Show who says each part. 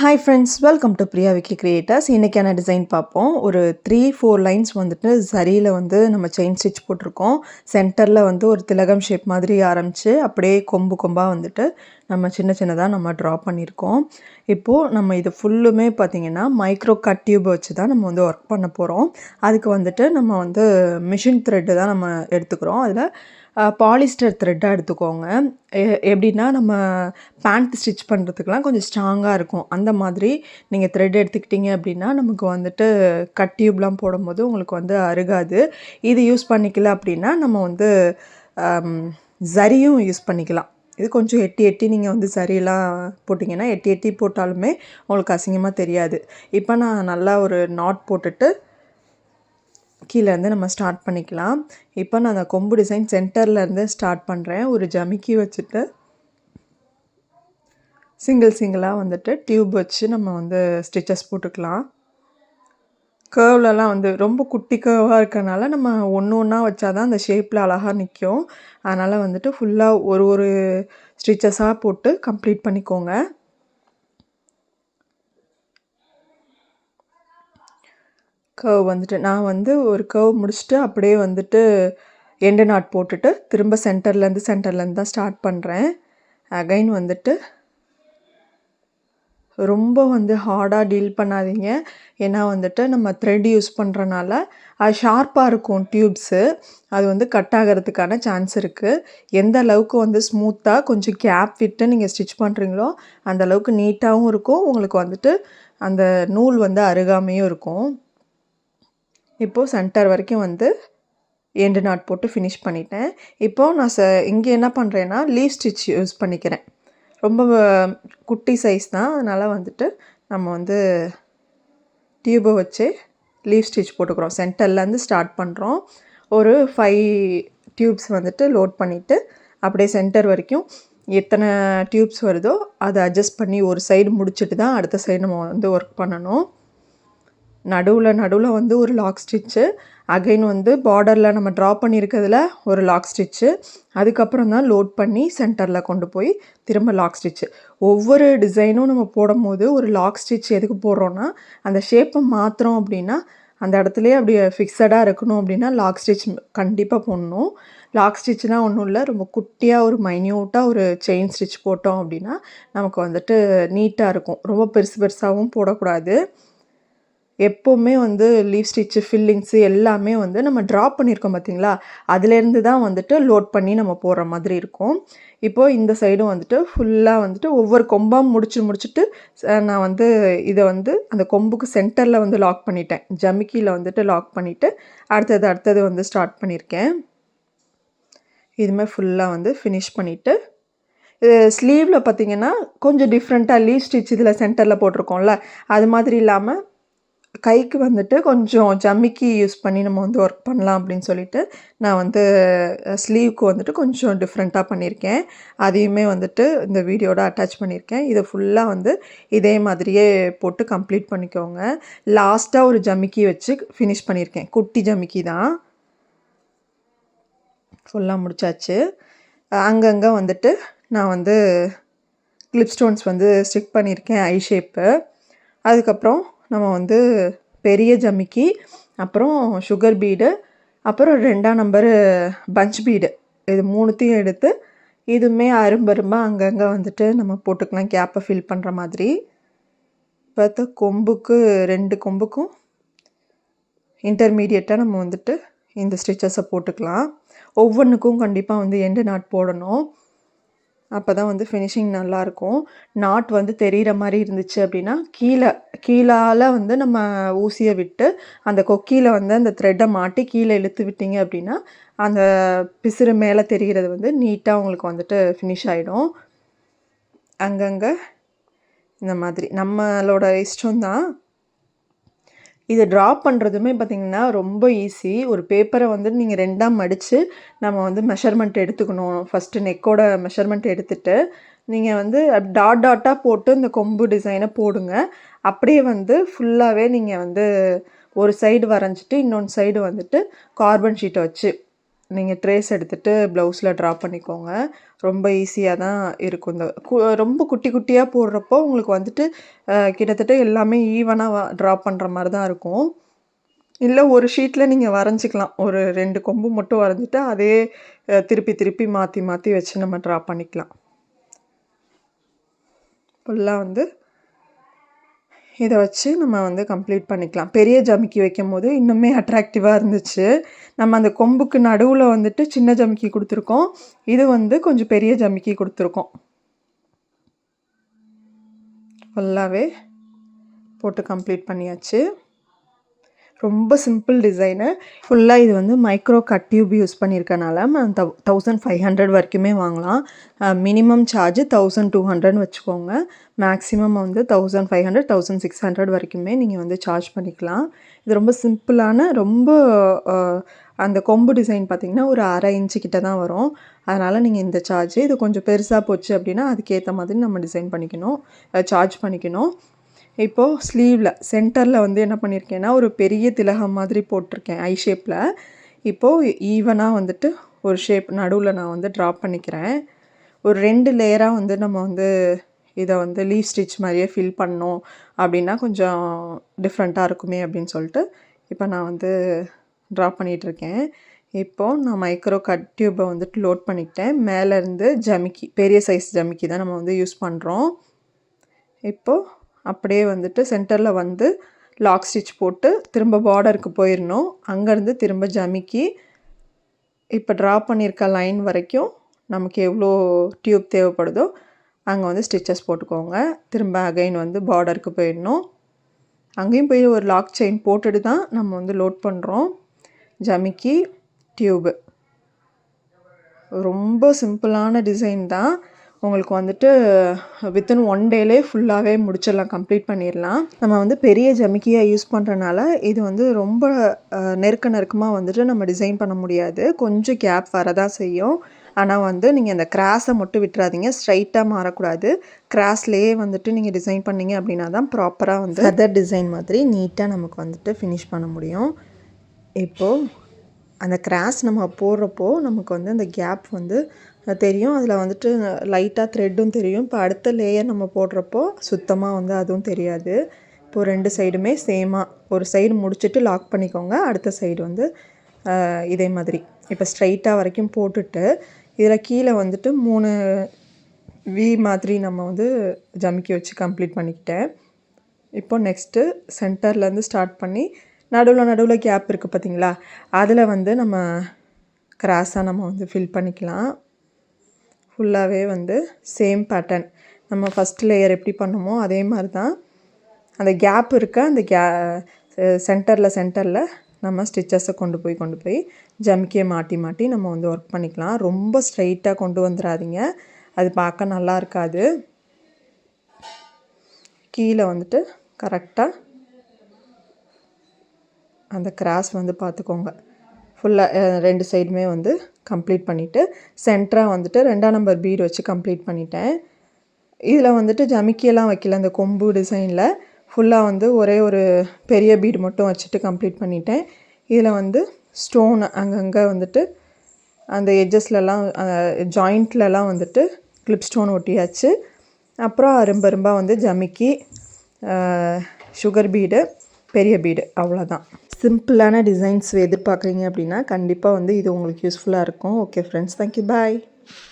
Speaker 1: Hi friends, welcome to Priya Vicky creators. இன்றைக்கான design பார்ப்போம். ஒரு 3-4 லைன்ஸ் வந்துட்டு சரியில் வந்து நம்ம செயின் ஸ்டிச் போட்டிருக்கோம். சென்டரில் வந்து ஒரு திலகம் ஷேப் மாதிரி ஆரம்பித்து அப்படியே கொம்பு கொம்பாக வந்துட்டு நம்ம சின்ன சின்னதாக நம்ம ட்ரா பண்ணியிருக்கோம். இப்போது நம்ம இது ஃபுல்லுமே பார்த்திங்கன்னா மைக்ரோ கட் டியூப் வச்சு தான் நம்ம வந்து ஒர்க் பண்ண போகிறோம். அதுக்கு வந்துட்டு நம்ம வந்து மிஷின் த்ரெட்டு தான் நம்ம எடுத்துக்கிறோம். அதில் பாலிஸ்டர் த்ரெட்டாக எடுத்துக்கோங்க. எப்படின்னா நம்ம பேண்ட் ஸ்டிச் பண்ணுறதுக்குலாம் கொஞ்சம் ஸ்ட்ராங்காக இருக்கும். அந்த மாதிரி நீங்கள் த்ரெட் எடுத்துக்கிட்டிங்க அப்படின்னா நமக்கு வந்துட்டு கட் டியூப்லாம் போடும்போது உங்களுக்கு வந்து அருகாது. இது யூஸ் பண்ணிக்கல அப்படின்னா நம்ம வந்து ஜரியும் யூஸ் பண்ணிக்கலாம். இது கொஞ்சம் எட்டி எட்டி நீங்கள் வந்து சரியெல்லாம் போட்டிங்கன்னா எட்டி எட்டி போட்டாலுமே உங்களுக்கு அசிங்கமாக தெரியாது. இப்போ நான் நல்லா ஒரு நாட் போட்டுட்டு கீழேருந்து நம்ம ஸ்டார்ட் பண்ணிக்கலாம். இப்போ நான் அந்த கொம்பு டிசைன் சென்டர்லேருந்து ஸ்டார்ட் பண்ணுறேன். ஒரு ஜமிக்கி வச்சுட்டு சிங்கிளாக வந்துட்டு டியூப் வச்சு நம்ம வந்து ஸ்டிச்சஸ் போட்டுக்கலாம். கர்வ்லலாம் வந்து ரொம்ப குட்டி கர்வாக இருக்கனால நம்ம ஒன்று ஒன்றா வச்சா தான் அந்த ஷேப்பில் அழகாக நிற்கும். அதனால் வந்துட்டு ஃபுல்லாக ஒரு ஸ்டிச்சஸாக போட்டு கம்ப்ளீட் பண்ணிக்கோங்க. கர்வ் வந்துட்டு நான் வந்து ஒரு கர்வ் முடிச்சுட்டு அப்படியே வந்துட்டு எண்டு நாட் போட்டுட்டு திரும்ப சென்டர்லேருந்து தான் ஸ்டார்ட் பண்ணுறேன். அகைன் வந்துட்டு ரொம்ப வந்து ஹார்டாக டீல் பண்ணாதீங்க. ஏன்னா வந்துட்டு நம்ம த்ரெட் யூஸ் பண்ணுறனால அது ஷார்ப்பாக இருக்கும் டியூப்ஸு. அது வந்து கட் ஆகிறதுக்கான சான்ஸ் இருக்குது. எந்த அளவுக்கு வந்து ஸ்மூத்தாக கொஞ்சம் கேப் விட்டு நீங்கள் ஸ்டிச் பண்ணுறீங்களோ அந்த அளவுக்கு நீட்டாகவும் இருக்கும். உங்களுக்கு வந்துட்டு அந்த நூல் வந்து அருகாமையும் இருக்கும். இப்போது சென்டர் வரைக்கும் வந்து எண்டு நாட் போட்டு ஃபினிஷ் பண்ணிட்டேன். இப்போது நான் இங்கே என்ன பண்ணுறேன்னா லீவ் ஸ்டிச் யூஸ் பண்ணிக்கிறேன். ரொம்ப குட்டி சைஸ் தான். அதனால் வந்துட்டு நம்ம வந்து டியூபை வச்சு லீவ் ஸ்டிச் போட்டுக்கிறோம். சென்டர்லேருந்து ஸ்டார்ட் பண்ணுறோம். ஒரு 5 டியூப்ஸ் வந்துட்டு லோட் பண்ணிவிட்டு அப்படியே சென்டர் வரைக்கும் எத்தனை டியூப்ஸ் வருதோ அதை அட்ஜஸ்ட் பண்ணி ஒரு சைடு முடிச்சுட்டு தான் அடுத்த சைடு நம்ம வந்து ஒர்க் பண்ணணும். நடுவில் வந்து ஒரு லாக் ஸ்டிச்சு, அகைன் வந்து பார்டரில் நம்ம ட்ரா பண்ணியிருக்கிறதுல ஒரு லாக் ஸ்டிச்சு, அதுக்கப்புறம் தான் லோட் பண்ணி சென்டரில் கொண்டு போய் திரும்ப லாக் ஸ்டிச்சு. ஒவ்வொரு டிசைனும் நம்ம போடும்போது ஒரு லாக் ஸ்டிச் எதுக்கு போடுறோன்னா அந்த ஷேப்பை மாற்றுறோம் அப்படின்னா அந்த இடத்துலையே அப்படியே ஃபிக்ஸடாக இருக்கணும். அப்படின்னா லாக் ஸ்டிச் கண்டிப்பாக போடணும். லாக் ஸ்டிச்னால் ஒன்றும் இல்லை, ரொம்ப குட்டியாக ஒரு மைன்யூட்டாக ஒரு செயின் ஸ்டிச் போட்டோம் அப்படின்னா நமக்கு வந்துட்டு நீட்டாக இருக்கும். ரொம்ப பெருசாகவும் போடக்கூடாது. எப்போவுமே வந்து லீவ் ஸ்டிச்சு ஃபில்லிங்ஸு எல்லாமே வந்து நம்ம ட்ரா பண்ணியிருக்கோம் பார்த்தீங்களா, அதுலேருந்து தான் வந்துட்டு லோட் பண்ணி நம்ம போடுற மாதிரி இருக்கும். இப்போது இந்த சைடும் வந்துட்டு ஃபுல்லாக வந்துட்டு ஒவ்வொரு கொம்பாக முடிச்சுட்டு நான் வந்து இதை வந்து அந்த கொம்புக்கு சென்டரில் வந்து லாக் பண்ணிட்டேன். ஜமிக்கியில் வந்துட்டு லாக் பண்ணிவிட்டு அடுத்தது வந்து ஸ்டார்ட் பண்ணியிருக்கேன். இதுமாதிரி ஃபுல்லாக வந்து ஃபினிஷ் பண்ணிவிட்டு ஸ்லீவில் பார்த்திங்கன்னா கொஞ்சம் டிஃப்ரெண்ட்டாக லீவ் ஸ்டிச் இதில் சென்டரில் போட்டிருக்கோம்ல, அது மாதிரி இல்லாமல் கைக்கு வந்துட்டு கொஞ்சம் ஜமிக்கி யூஸ் பண்ணி நம்ம வந்து ஒர்க் பண்ணலாம் அப்படின்னு சொல்லிட்டு நான் வந்து ஸ்லீவ்க்கு வந்துட்டு கொஞ்சம் டிஃப்ரெண்ட்டாக பண்ணியிருக்கேன். அதையுமே வந்துட்டு இந்த வீடியோட அட்டாச் பண்ணியிருக்கேன். இதை ஃபுல்லாக வந்து இதே மாதிரியே போட்டு கம்ப்ளீட் பண்ணிக்கோங்க. லாஸ்ட்டாக ஒரு ஜமிக்கி வச்சு ஃபினிஷ் பண்ணியிருக்கேன். குட்டி ஜமிக்கி தான். ஃபுல்லாக முடிச்சாச்சு. அங்கங்கே வந்துட்டு நான் வந்து கிளிப் ஸ்டோன்ஸ் வந்து ஸ்டிக் பண்ணியிருக்கேன், ஐ ஷேப்பு. அதுக்கப்புறம் நம்ம வந்து பெரிய ஜமிக்கி, அப்புறம் சுகர் பீடு, அப்புறம் 2ஆம் நம்பரு பஞ்ச் பீடு, இது 3த்தையும் எடுத்து இதுவுமே அரும்பரும்பாக அங்கங்கே வந்துட்டு நம்ம போட்டுக்கலாம், கேப்பை ஃபில் பண்ணுற மாதிரி. பார்த்தா கொம்புக்கு 2 கொம்புக்கும் இன்டர்மீடியட்டாக நம்ம வந்துட்டு இந்த ஸ்டிச்சஸை போட்டுக்கலாம். ஒவ்வொன்றுக்கும் கண்டிப்பாக வந்து எண்டு நாட் போடணும். அப்போ தான் வந்து ஃபினிஷிங் நல்லாயிருக்கும். நாட் வந்து தெரிகிற மாதிரி இருந்துச்சு அப்படின்னா கீழால் வந்து நம்ம ஊசியை விட்டு அந்த கொக்கியில் வந்து அந்த த்ரெட்டை மாட்டி கீழே இழுத்து விட்டீங்க அப்படின்னா அந்த பிசுறு மேலே தெரிகிறது வந்து நீட்டாக உங்களுக்கு வந்துட்டு ஃபினிஷ் ஆகிடும். அங்கங்கே இந்த மாதிரி நம்மளோட இஷ்டம்தான். இதை ட்ரா பண்ணுறதுமே பார்த்திங்கன்னா ரொம்ப ஈஸி. ஒரு பேப்பரை வந்து நீங்கள் 2ஆக மடித்து நம்ம வந்து மெஷர்மெண்ட் எடுத்துக்கணும். ஃபஸ்ட்டு நெக்கோட மெஷர்மெண்ட் எடுத்துகிட்டு நீங்கள் வந்து டாட்டாக போட்டு இந்த கொம்பு டிசைனை போடுங்க. அப்படியே வந்து ஃபுல்லாகவே நீங்கள் வந்து ஒரு சைடு வரைஞ்சிட்டு இன்னொன்று சைடு வந்துட்டு கார்பன் ஷீட்டை வச்சு நீங்கள் ட்ரேஸ் எடுத்துகிட்டு ப்ளவுஸில் ட்ரா பண்ணிக்கோங்க. ரொம்ப ஈஸியாக தான் இருக்கும். இந்த ரொம்ப குட்டி குட்டியாக போடுறப்போ உங்களுக்கு வந்துட்டு கிட்டத்தட்ட எல்லாமே ஈவனாக ட்ரா பண்ணுற மாதிரி தான் இருக்கும். இல்லை ஒரு ஷீட்டில் நீங்கள் வரைஞ்சிக்கலாம். ஒரு 2 கொம்பு மட்டும் வரைஞ்சிட்டு அதே திருப்பி திருப்பி மாற்றி மாற்றி வச்சு நம்ம ட்ரா பண்ணிக்கலாம். ஃபுல்லாக வந்து இதை வச்சு நம்ம வந்து கம்ப்ளீட் பண்ணிக்கலாம். பெரிய ஜமிக்கி வைக்கும்போது இன்னுமே அட்ராக்டிவாக இருந்துச்சு. நம்ம அந்த கொம்புக்கு நடுவில் வந்துட்டு சின்ன ஜமிக்கி கொடுத்துருக்கோம். இது வந்து கொஞ்சம் பெரிய ஜமிக்கி கொடுத்துருக்கோம். ஃபுல்லாகவே போட்டு கம்ப்ளீட் பண்ணியாச்சு. ரொம்ப சிம்பிள் டிசைனு. ஃபுல்லாக இது வந்து மைக்ரோ கட் டியூப் யூஸ் பண்ணியிருக்கனால 1500 வரைக்குமே வாங்கலாம். மினிமம் சார்ஜ் 1200 வச்சுக்கோங்க. மேக்ஸிமம் வந்து 1500 1600 வரைக்குமே நீங்கள் வந்து சார்ஜ் பண்ணிக்கலாம். இது ரொம்ப சிம்பிளான ரொம்ப அந்த கொம்பு டிசைன் பார்த்திங்கன்னா ஒரு 1/2 இன்ச்சு கிட்ட தான் வரும். அதனால் நீங்கள் இந்த சார்ஜ் இது கொஞ்சம் பெருசாக போச்சு அப்படின்னா அதுக்கேற்ற மாதிரி நம்ம டிசைன் பண்ணிக்கணும், சார்ஜ் பண்ணிக்கணும். இப்போது ஸ்லீவில் சென்டரில் வந்து என்ன பண்ணியிருக்கேன்னா ஒரு பெரிய திலகம் மாதிரி போட்டிருக்கேன் ஐ ஷேப்பில். இப்போது ஈவனாக வந்துட்டு ஒரு ஷேப் நடுவில் நான் வந்து ட்ரா பண்ணிக்கிறேன். ஒரு 2 லேயராக வந்து நம்ம வந்து இதை வந்து லீவ் ஸ்டிச் மாதிரியே ஃபில் பண்ணோம் அப்படின்னா கொஞ்சம் டிஃப்ரெண்ட்டாக இருக்குமே அப்படின்னு சொல்லிட்டு இப்போ நான் வந்து ட்ரா பண்ணிகிட்ருக்கேன். இப்போது நான் மைக்ரோ கட் டியூப்பை வந்துட்டு லோட் பண்ணிக்கிட்டேன். மேலேருந்து ஜமிக்கி பெரிய சைஸ் ஜமிக்கி தான் நம்ம வந்து யூஸ் பண்ணுறோம். இப்போது அப்படியே வந்துட்டு சென்டரில் வந்து லாக் ஸ்டிச் போட்டு திரும்ப பார்டருக்கு போயிடணும். அங்கேருந்து திரும்ப ஜமிக்கி இப்போ ட்ரா பண்ணியிருக்க லைன் வரைக்கும் நமக்கு எவ்வளோ டியூப் தேவைப்படுதோ அங்கே வந்து ஸ்டிச்சஸ் போட்டுக்கோங்க. திரும்ப அகைன் வந்து பார்டருக்கு போயிடணும். அங்கேயும் போய் ஒரு லாக் செயின் போட்டுட்டு தான் நம்ம வந்து லோட் பண்ணுறோம். ஜமிக்கி டியூபு ரொம்ப சிம்பிளான டிசைன் தான். உங்களுக்கு வந்துட்டு வித்தின் 1 டேலே ஃபுல்லாகவே முடிச்சிடலாம், கம்ப்ளீட் பண்ணிடலாம். நம்ம வந்து பெரிய ஜமிக்கியாக யூஸ் பண்ணுறனால இது வந்து ரொம்ப நெருக்கமாக வந்துட்டு நம்ம டிசைன் பண்ண முடியாது. கொஞ்சம் கேப் வரதான் செய்யும். ஆனால் வந்து நீங்கள் அந்த கிராஸை மட்டும் விட்டுறாதீங்க. ஸ்ட்ரைட்டாக மாறக்கூடாது. கிராஸ்லேயே வந்துட்டு நீங்கள் டிசைன் பண்ணிங்க அப்படின்னா தான் ப்ராப்பராக வந்து அதர் டிசைன் மாதிரி நீட்டாக நமக்கு வந்துட்டு ஃபினிஷ் பண்ண முடியும். இப்போது அந்த கிராஸ் நம்ம போடுறப்போ நமக்கு வந்து அந்த கேப் வந்து தெரியும். அதில் வந்துட்டு லைட்டாக த்ரெட்டும் தெரியும். இப்போ அடுத்த லேயர் நம்ம போடுறப்போ சுத்தமாக வந்து அதுவும் தெரியாது. இப்போது 2 சைடுமே சேமாக ஒரு சைடு முடிச்சுட்டு லாக் பண்ணிக்கோங்க. அடுத்த சைடு வந்து இதே மாதிரி இப்போ ஸ்ட்ரைட்டாக வரைக்கும் போட்டுட்டு இதில் கீழே வந்துட்டு 3 வி மாதிரி நம்ம வந்து ஜமிக்கி வச்சு கம்ப்ளீட் பண்ணிக்கிட்டேன். இப்போ நெக்ஸ்ட்டு சென்டர்லேருந்து ஸ்டார்ட் பண்ணி நடுவில் கேப் இருக்குது பார்த்திங்களா, அதில் வந்து நம்ம கிராஸாக நம்ம வந்து ஃபில் பண்ணிக்கலாம். ஃபுல்லாகவே வந்து சேம் பேட்டர்ன் நம்ம ஃபஸ்ட் லேயர் எப்படி பண்ணுமோ அதே மாதிரி தான். அந்த கேப் இருக்க அந்த சென்டரில் நம்ம ஸ்டிச்சஸை கொண்டு போய் ஜமிக்கியை மாட்டி நம்ம வந்து ஒர்க் பண்ணிக்கலாம். ரொம்ப ஸ்ட்ரைட்டாக கொண்டு வந்துடாதீங்க, அது பார்க்க நல்லா இருக்காது. கீழே வந்துட்டு கரெக்டாக அந்த கிராஸ் வந்து பார்த்துக்கோங்க. ஃபுல்லாக 2 சைடுமே வந்து கம்ப்ளீட் பண்ணிவிட்டு சென்டராக வந்துட்டு 2ஆம் நம்பர் பீடு வச்சு கம்ப்ளீட் பண்ணிட்டேன். இதில் வந்துட்டு ஜமிக்கியெல்லாம் வைக்கல. அந்த கொம்பு டிசைனில் ஃபுல்லாக வந்து ஒரே ஒரு பெரிய பீடு மட்டும் வச்சுட்டு கம்ப்ளீட் பண்ணிட்டேன். இதில் வந்து ஸ்டோன் அங்கங்கே வந்துட்டு அந்த எட்ஜஸ்லலாம் ஜாயிண்ட்லலாம் வந்துட்டு கிளிப் ஸ்டோன் ஒட்டியாச்சு. அப்புறம் அரும்பாக வந்து ஜமிக்கி, சுகர் பீடு, பெரிய பீடு, அவ்வளோதான். சிம்பிளான டிசைன்ஸ் எதிர்பார்க்குறீங்க அப்படின்னா கண்டிப்பாக வந்து இது உங்களுக்கு யூஸ்ஃபுல்லாக இருக்கும். ஓகே ஃப்ரெண்ட்ஸ், தேங்க்யூ, பாய்.